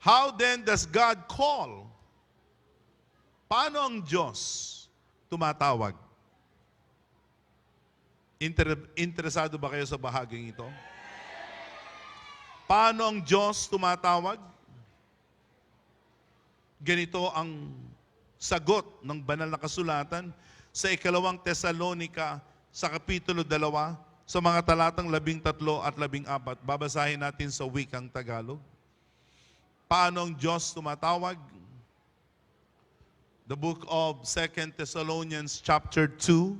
How then does God call? Paano ang Diyos tumatawag? Interesado ba kayo sa bahaging ito? Paano ang Diyos tumatawag? Ganito ang sagot ng banal na kasulatan sa 2 Tesalonica sa Kapitulo 2 sa mga talatang 13 at 14. Babasahin natin sa wikang Tagalog. Paano ang Diyos tumatawag? The book of 2 Thessalonians chapter 2,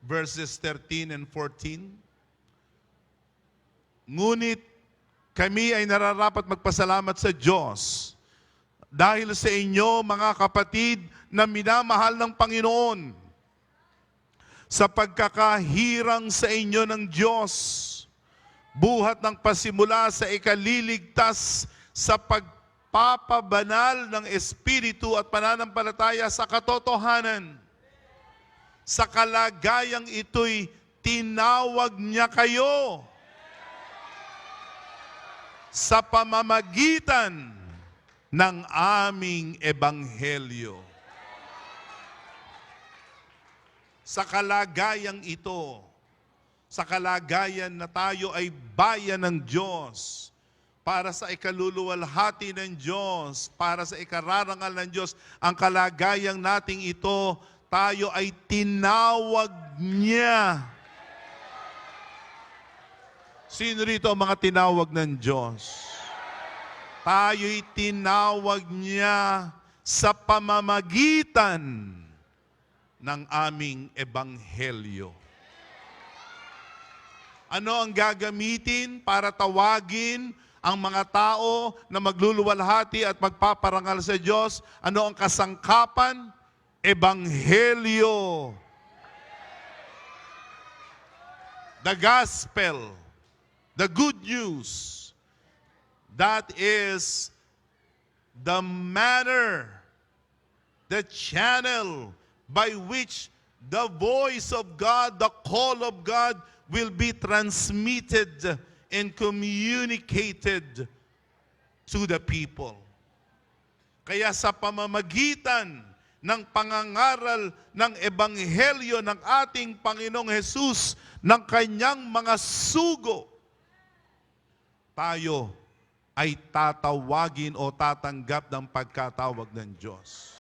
verses 13 and 14. Ngunit kami ay nararapat magpasalamat sa Diyos dahil sa inyo, mga kapatid, na minamahal ng Panginoon, sa pagkakahirang sa inyo ng Diyos, buhat ng pasimula sa ikaliligtas sa pagpapabanal ng Espiritu at pananampalataya sa katotohanan. Sa kalagayang ito'y tinawag niya kayo sa pamamagitan ng aming ebanghelyo. Sa kalagayang ito, sa kalagayan na tayo ay bayan ng Diyos, para sa ikaluluwalhati ng Diyos, para sa ikararangal ng Diyos, ang kalagayang nating ito, tayo ay tinawag niya. Sino rito ang mga tinawag ng Diyos? Tayo'y tinawag niya sa pamamagitan ng aming ebanghelyo. Ano ang gagamitin para tawagin ang mga tao na magluluwalhati at magpaparangal sa Diyos? Ano ang kasangkapan? Ebanghelyo. The gospel. The good news. That is the manner, the channel by which the voice of God, the call of God will be transmitted and communicated to the people. Kaya sa pamamagitan ng pangangaral ng ebanghelyo ng ating Panginoong Hesus, ng kanyang mga sugo, tayo ay tatawagin o tatanggap ng pagkatawag ng Diyos.